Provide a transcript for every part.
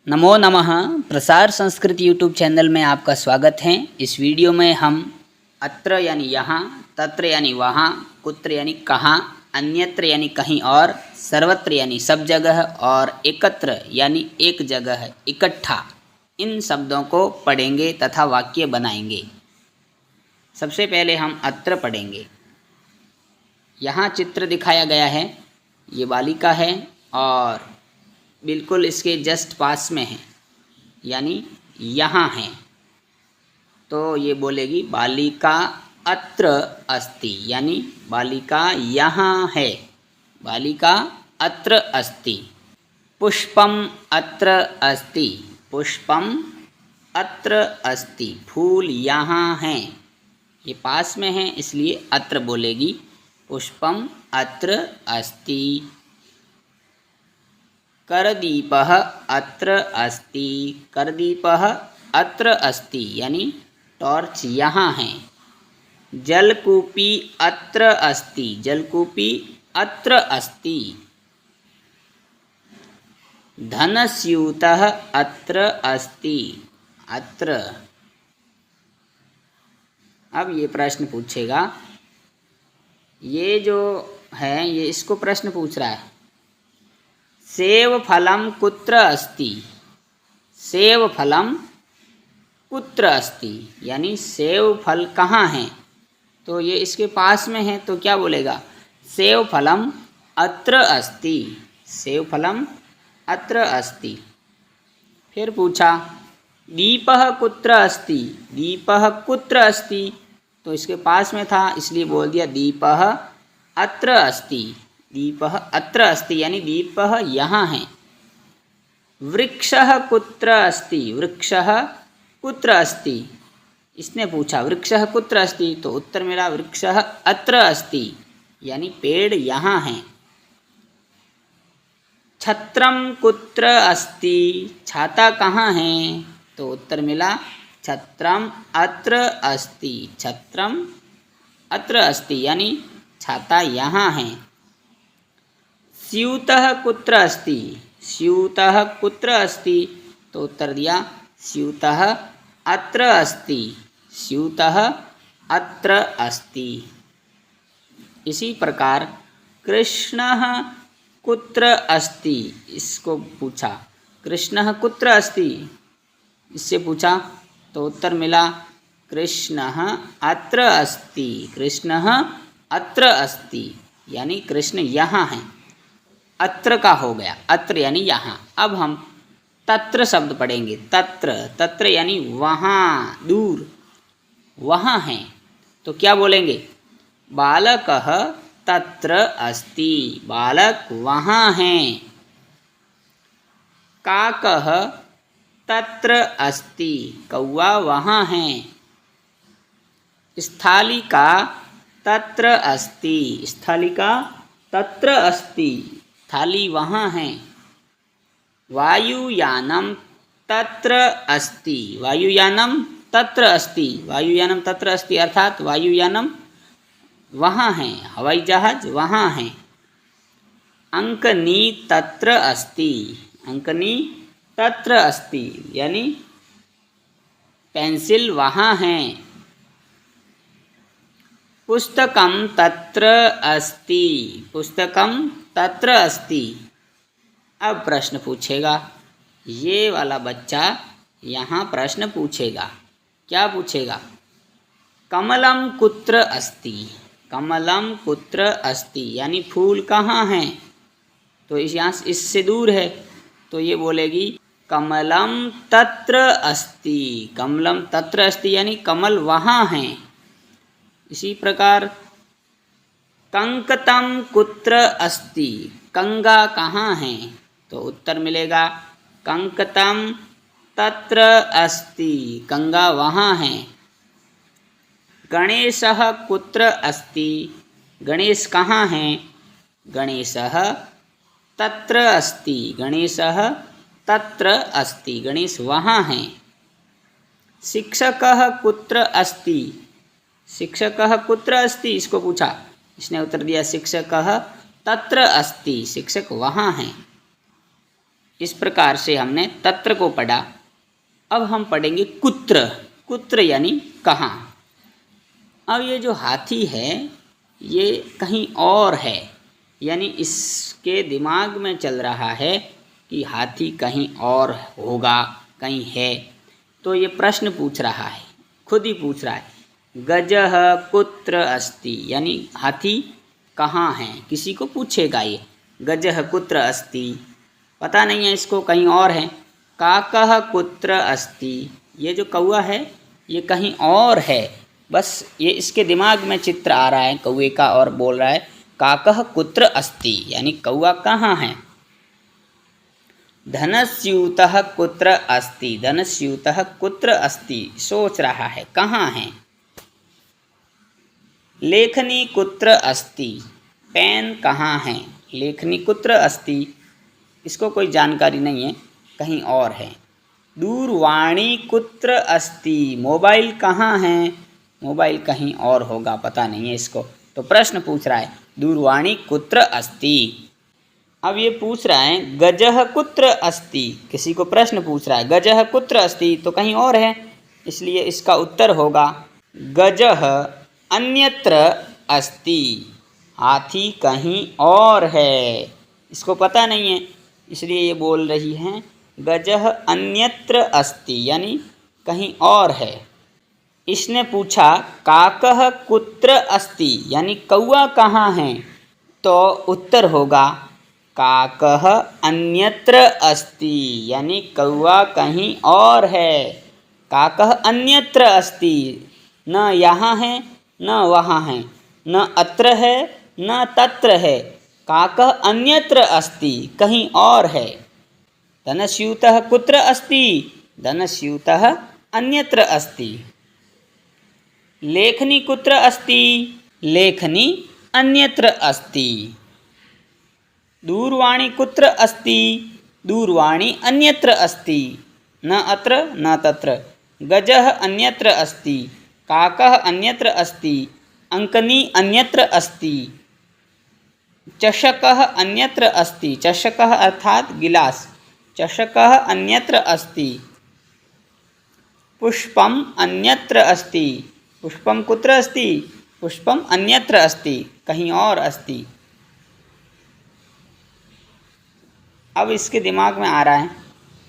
नमो नमः। प्रसार संस्कृति यूट्यूब चैनल में आपका स्वागत है। इस वीडियो में हम अत्र यानी यहाँ, तत्र यानी वहाँ, कुत्र यानी कहाँ, अन्यत्र यानी कहीं और, सर्वत्र यानी सब जगह और एकत्र यानी एक जगह इकट्ठा, इन शब्दों को पढ़ेंगे तथा वाक्य बनाएंगे। सबसे पहले हम अत्र पढ़ेंगे। यहाँ चित्र दिखाया गया है, ये बालिका है और बिल्कुल इसके जस्ट पास में है, यानी यहाँ है। तो ये बोलेगी बालिका अत्र अस्ति, यानी बालिका यहाँ है, बालिका अत्र अस्ति। पुष्पम अत्र अस्ति, पुष्पम अत्र अस्ति, फूल यहाँ हैं, ये पास में है इसलिए अत्र बोलेगी। पुष्पम अत्र अस्ति। करदीपः अत्र अस्ति, करदीपः अत्र अस्ति, यानी टॉर्च यहाँ है। जलकूपी अत्र अस्ति, जलकूपी अत्र अस्ति। धनस्यूतः अत्र अस्ति, अत्र। अब ये प्रश्न पूछेगा, ये जो है ये इसको प्रश्न पूछ रहा है। सेवफलं कुत्र अस्ति, सेवफलं कुत्र अस्ति, यानी सेव फल कहाँ है। तो ये इसके पास में है, तो क्या बोलेगा, सेवफलम अत्र अस्ति, सेवफलम अत्र अस्ति। फिर पूछा दीपः कुत्र अस्ति, दीपः कुत्र अस्ति, तो इसके पास में था इसलिए बोल दिया दीपः अत्र अस्ति, दीपः अत्र अस्ति, यानी दीपः यहाँ है। वृक्षः कुत्र अस्ति, वृक्षः कुत्र अस्ति, इसने पूछा वृक्षः कुत्र अस्ति, तो उत्तर मेरा वृक्षः अत्र अस्ति, यानी पेड़ यहाँ है। छत्रम कुत्र अस्ति, छाता कहाँ है, तो उत्तर मिला छत्रम अत्र अस्ति, छत्रम अत्र अस्ति, यानी छाता यहाँ है। स्यूतः कुत्र अस्ति, स्यूतः कुत्र अस्ति, तो उत्तर दिया स्यूतः अत्र अस्ति, स्यूतः अत्र अस्ति। इसी प्रकार कृष्णः कुत्र अस्ति, इसको पूछा कृष्णः कुत्र अस्ति, इससे पूछा तो उत्तर मिला कृष्णः अत्र अस्ति, कृष्णः अत्र अस्ति, यानी कृष्ण यहाँ है। अत्र का हो गया, अत्र यानी यहाँ। अब हम तत्र शब्द पढ़ेंगे। तत्र, तत्र यानी वहाँ, दूर, वहाँ है। तो क्या बोलेंगे, बालकः तत्र अस्ति, बालक वहाँ है। काकः तत्र अस्ति, कौवा वहाँ है। स्थालिका तत्र अस्ति, स्थालिका तत्र अस्ति, थाली वहाँ है। वायुयानम तत्र अस्ति, वायुयानम तत्र अस्ति, वायुयानम तत्र अस्ति अर्थात वायुयानम वहाँ है, हवाई जहाज वहाँ है। अंकनी तत्र अस्ति, अंकनी तत्र अस्ति, यानी पेंसिल वहाँ है। पुस्तकम तत्र अस्ति, पुस्तकम तत्र अस्ति। अब प्रश्न पूछेगा, ये वाला बच्चा यहाँ प्रश्न पूछेगा। क्या पूछेगा, कमलम कुत्र अस्ति, कमलम कुत्र अस्ति, यानी फूल कहाँ हैं। तो इस यहाँ इससे दूर है, तो ये बोलेगी कमलम तत्र अस्ति, कमलम तत्र अस्ति, यानी कमल वहाँ हैं। इसी प्रकार कंकतम कुत्र अस्ति, कंगा कहाँ है, तो उत्तर मिलेगा कंकतम तत्र अस्ति, कंगा वहाँ है। गणेशः कुत्र अस्ति, गणेश कहाँ हैं, गणेशः तत्र अस्ति, गणेशः तत्र अस्ति, गणेश वहाँ हैं। शिक्षकः कुत्र अस्ति, शिक्षकः कुत्र अस्ति, इसको पूछा, इसने उत्तर दिया शिक्षकः तत्र अस्ति, शिक्षक वहाँ हैं। इस प्रकार से हमने तत्र को पढ़ा। अब हम पढ़ेंगे कुत्र। कुत्र यानी कहाँ। अब ये जो हाथी है ये कहीं और है, यानी इसके दिमाग में चल रहा है कि हाथी कहीं और होगा, कहीं है। तो ये प्रश्न पूछ रहा है, खुद ही पूछ रहा है, गजः कुत्र अस्ति, यानी हाथी कहाँ है, किसी को पूछेगा ये। गजः कुत्र अस्ति, पता नहीं है इसको, कहीं और है। काकः कुत्र अस्ति, ये जो कौआ है ये कहीं और है, बस ये इसके दिमाग में चित्र आ रहा है कौए का और बोल रहा है काकः कुत्र अस्ति, यानी कौआ कहाँ है। धनस्यूतः कुत्र अस्ति, धनस्यूतः कुत्र अस्ति, सोच रहा है कहाँ है। लेखनी कुत्र अस्ति, पेन कहाँ है। लेखनी कुत्र अस्ति, इसको कोई जानकारी नहीं है, कहीं और है। दूरवाणी कुत्र अस्ति, मोबाइल कहाँ है। मोबाइल कहीं और होगा, पता नहीं है इसको। तो प्रश्न पूछ रहा है दूरवाणी कुत्र अस्ति। अब ये पूछ रहा है गजः कुत्र अस्ति, किसी को प्रश्न पूछ रहा है गजः कुत्र अस्ति, तो कहीं और है, इसलिए इसका उत्तर होगा गजः अन्यत्र अस्ति, हाथी कहीं और है। इसको पता नहीं है इसलिए ये बोल रही हैं गजः अन्यत्र अस्ति, यानी कहीं और है। इसने पूछा काकः कुत्र अस्ति, यानी कौआ कहाँ है, तो उत्तर होगा काकः अन्यत्र अस्ति, यानी कौआ कहीं और है। काकः अन्यत्र अस्ति, न यहाँ है न वहाँ है, न अत्र है न तत्र है, काकः अन्यत्र अस्ति, कहीं और है। धनस्यूतः कुत्र अस्ति, धनस्यूतः अन्यत्र अस्ति। लेखनी कुत्र अस्ति, लेखनी अन्यत्र अस्ति। दूरवाणी कुत्र अस्ति, दूरवाणी अन्यत्र अस्ति, न अत्र न तत्र। गजः अन्यत्र अस्ति, काकः अन्यत्र अस्ति, अंकनी अन्यत्र अस्ति। चषकः अन्यत्र अस्ति, चषकः अर्थात गिलास, चषकः अन्यत्र अस्ति। पुष्पम अन्यत्र अस्ति, पुष्पम कुत्र अस्ति, पुष्पम अन्यत्र अस्ति, कहीं और अस्ति। अब इसके दिमाग में आ रहा है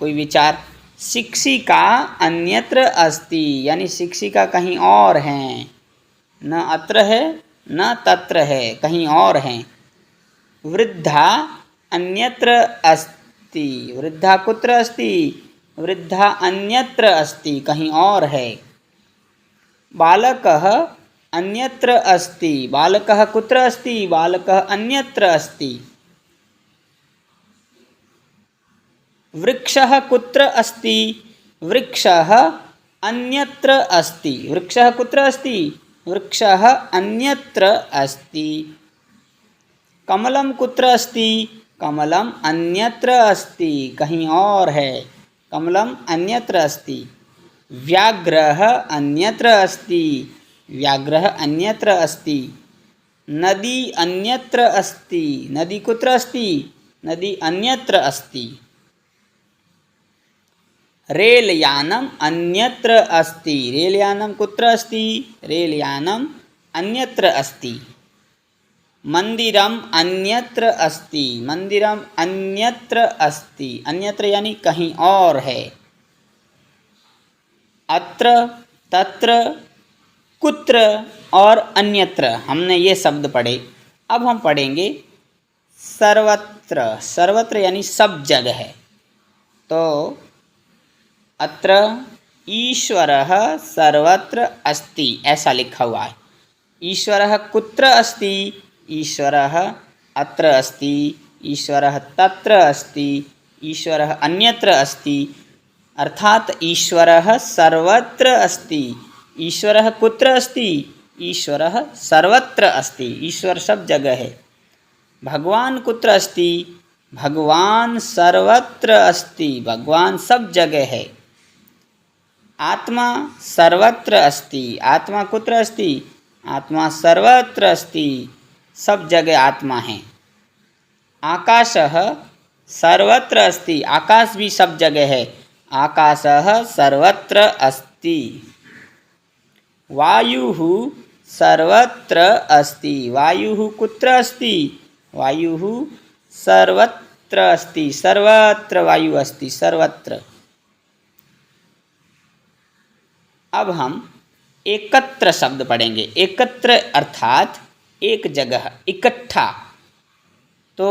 कोई विचार, शिक्षिका अन्यत्र अस्ति, यानी शिक्षिका कहीं और हैं, न अत्र है न तत्र है, कहीं और हैं। वृद्धा अन्यत्र अस्ति, वृद्धा कुत्र अस्ति, वृद्धा अन्यत्र अस्ति, कहीं और है। बालकः अन्यत्र अस्ति, बालकः कुत्र अस्ति, बालकः अन्यत्र अस्ति। वृक्षः कुत्र अस्ति, वृक्षः अन्यत्र अस्ति, वृक्षः कुत्र अस्ति, वृक्षः अन्यत्र अस्ति। कमलं कुत्र अस्ति, कमलम अन्यत्र अस्ति, कहीं और है, कमलम अन्यत्र अस्ति। व्याघ्रः अन्यत्र अस्ति, व्याघ्रः अन्यत्र अस्ति। नदी अन्यत्र अस्ति, नदी कुत्र अस्ति, नदी अन्यत्र अस्ति। रेलयानम अन्यत्र अस्ति, रेलयानम कुत्र अस्ति, रेलयानम अन्यत्र अस्ति। मंदिरम अन्यत्र अस्ति, मंदिरम अन्यत्र अस्ति, अन्यत्र यानी कहीं और है। अत्र तत्र कुत्र और अन्यत्र, हमने ये शब्द पढ़े। अब हम पढ़ेंगे सर्वत्र, सर्वत्र यानी सब जगह है। तो अत्र ईश्वरः सर्वत्र अस्ति, ऐसा लिखा हुआ है। ईश्वरः कुत्र अस्ति, ईश्वरः अत्र अस्ति, ईश्वरः तत्र अस्ति, ईश्वरः अन्यत्र अस्ति, अर्थात ईश्वरः सर्वत्र अस्ति। ईश्वरः कुत्र अस्ति, ईश्वरः सर्वत्र अस्ति, ईश्वर सब जगह है। भगवान कुत्र अस्ति, भगवान सर्वत्र अस्ति, भगवान सब जगह है। आत्मा सर्वत्र अस्ति, आत्मा कुत्र अस्ति, आत्मा सर्वत्र अस्ति, सब जगह आत्मा है। आकाशः सर्वत्र अस्ति, आकाश भी सब जगह है, आकाशः सर्वत्र अस्ति। वायुः सर्वत्र अस्ति, वायुः कुत्र अस्ति, वायुः सर्वत्र अस्ति, सर्वत्र वायु अस्ति, सर्वत्र। अब हम एकत्र शब्द पढ़ेंगे। एकत्र अर्थात एक जगह, इकट्ठा। तो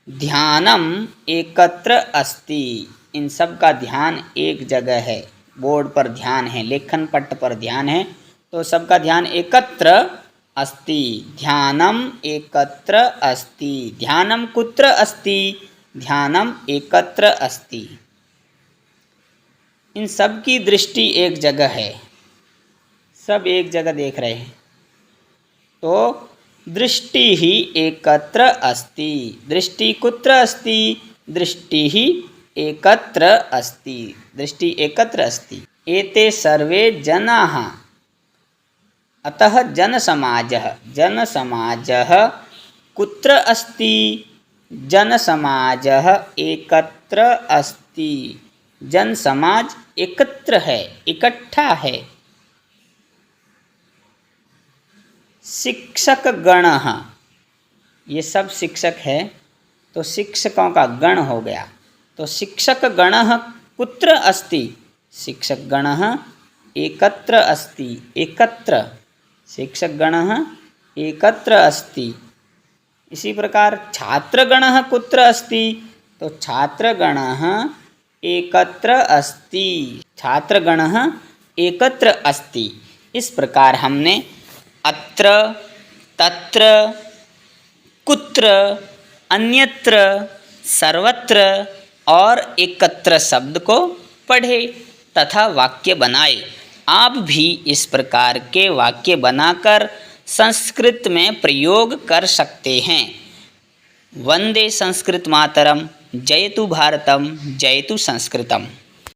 ध्यानम एकत्र अस्ति, इन सब का ध्यान एक जगह है, बोर्ड पर ध्यान है, लेखन पट्ट पर ध्यान है, तो सबका ध्यान एकत्र अस्ति। ध्यानम एकत्र अस्ति, ध्यानम कुत्र अस्ति, ध्यानम एकत्र अस्ति। इन सब की दृष्टि एक जगह है, सब एक जगह देख रहे हैं, तो दृष्टि ही एकत्र अस्ति। दृष्टि कुत्र अस्ति, दृष्टि ही एकत्र अस्ति, दृष्टि एकत्र अस्ति। एते सर्वे जनाः, अतः जनसमाजः, जनसमाजः कुत्र अस्ति, जनसमाजः एकत्र अस्ति। जनसमाज एकत्र है, इकट्ठा है। शिक्षक गणः, ये सब शिक्षक है, तो शिक्षकों का गण हो गया, तो शिक्षक गणः कुत्र अस्ति, शिक्षक गणः एकत्र अस्ति, एकत्र, शिक्षक गणः एकत्र अस्ति। इसी प्रकार छात्रगणः कुत्र अस्ति, तो छात्रगणः एकत्र अस्ति, छात्रगणः एकत्र अस्ति। इस प्रकार हमने अत्र, तत्र, कुत्र, अन्यत्र, सर्वत्र और एकत्र शब्द को पढ़े तथा वाक्य बनाए। आप भी इस प्रकार के वाक्य बनाकर संस्कृत में प्रयोग कर सकते हैं। वंदे संस्कृत मातरम, जयतु भारतम, जयतु संस्कृतम।